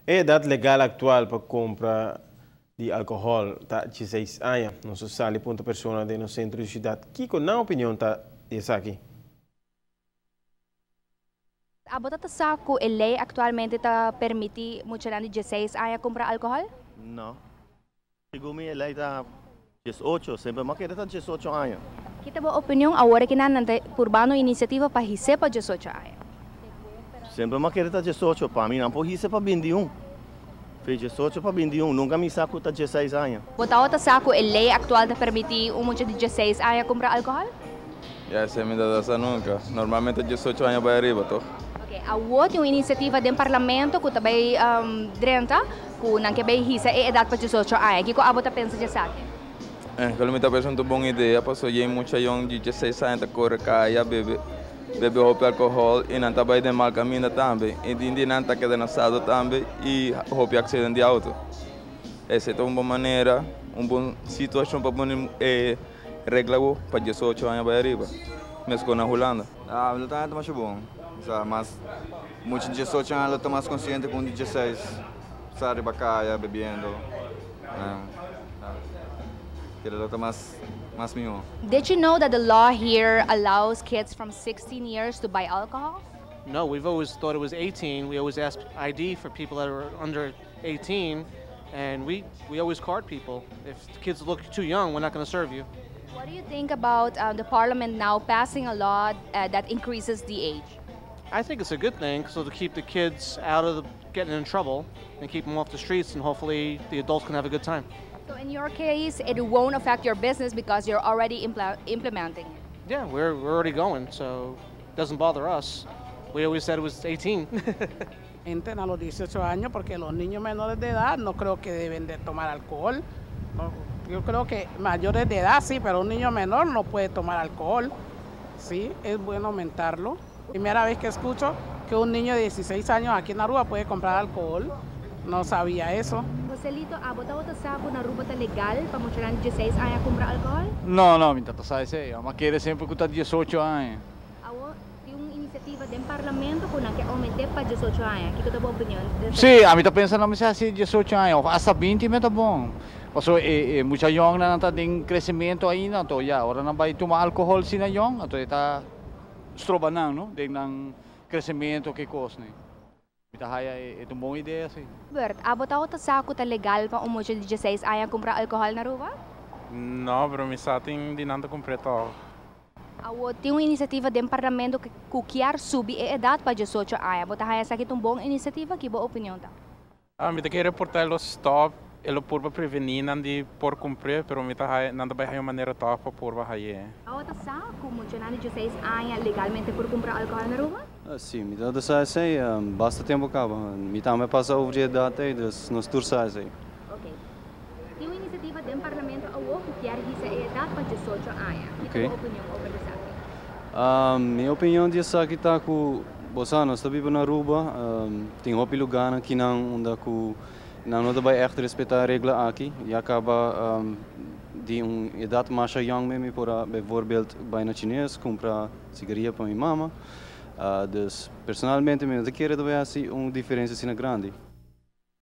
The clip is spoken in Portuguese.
A idade legal atual para compra de álcool está 16 anos. Não se sabe quantas pessoas no centro de cidade. Kiko, na opinião, está isso aqui? A bota saco, a lei atualmente está permite muitos de 16 anos comprar álcool? Não. Segundo a lei está 18, sempre mais que está 18 anos. Que tem a opinião agora que não tem por uma iniciativa para receber 18 anos? Sempre mais que está 18, para mim não pode receber para 21. Fez 18 para 21, nunca me saco está 16 anos. Bota outra saco, a lei atual está permite muitos de 16 anos comprar álcool? Essa é a minha nunca. Normalmente 18 anos vai arriba, tô? A outra iniciativa do parlamento que também drenta, que não quer receber a idade para 18 anos. O que você pensa disso aqui? Kalau me parece uma boa ideia, porque eu muita gente de 16 anos que corre cá e bebe roupa álcool e não está bem de mal caminho também. E de não está quedando assado também e roupa acidente de auto. Essa é uma boa maneira, uma boa situação para pôr regra para 18 anos vai arriba, mesmo na Holanda. Ah, ele está mais bom, mas muitos de 18 anos estão mais conscientes com 16, sabe, bacaia, bebendo. Ele está mais melhor. Did you know that the law here allows kids from 16 years to buy alcohol? No, we've always thought it was 18. We always ask ID for people that are under 18, and we always card people. If the kids look too young, we're not going to serve you. What do you think about the parliament now passing a law that increases the age? I think it's a good thing, so to keep the kids out of getting in trouble and keep them off the streets, and hopefully the adults can have a good time. So in your case, it won't affect your business because you're already implementing it. Yeah, we're already going, so it doesn't bother us. We always said it was 18. Entren a los 18 años porque los niños menores de edad no creo que deben de tomar alcohol. No, yo creo que mayores de edad sí, pero un niño menor no puede tomar alcohol. Sí, es bueno aumentarlo. Primera vez que escucho que un niño de 16 años aquí en Aruba puede comprar alcohol. No sabía eso. Joselito, bota saco na Aruba legal para muitos de 16 anos comprar álcool? Não, minha tata sai sei, mas querer sempre que tá 18 anos. Tem uma iniciativa do parlamento que não quer aumentar para 18 anos. Que é a tua opinião? Sim, a mim tá pensando não assim 18 anos, hasta 20 tá bom. Porque muita gente não tá em crescimento ainda, então já, agora não vai tomar álcool se não jong, então está estrobanando, não? Tem crescimento que coisa, né? É uma boa ideia, sim. Bert, bota outra saco tá legal para muitos de 16 anos comprar álcool na Aruba? Não, pero me satem de nada comprar tal. Tem uma iniciativa do parlamento que quer subir a idade para 18 anos. Bota essa aqui uma boa iniciativa, que boa opinião tá? Me tem que reportar os stop, ele por prevenir não de por cumprir, pero me tá não vai uma maneira tal para por vai. Outra saco muitos de 16 anos legalmente por comprar álcool na Aruba? Sim, me dá dessa aí, basta tempo acaba. Me também passa o dia da tarde, nos turçais aí. Ok. Tem uma iniciativa do parlamento que quer receber a idade para 18 anos. Que é a tua opinião sobre isso aqui? Minha opinião disso aqui está com você, nós estamos vivendo na Aruba, tem outro lugar que não vai echt respeitar a regra aqui e acaba de uma idade mais jong mesmo, bijvoorbeeld bijna chinês, comprar cigarrilha para minha mama. Dus personalmente, eu quero ver assim uma diferença assim grande.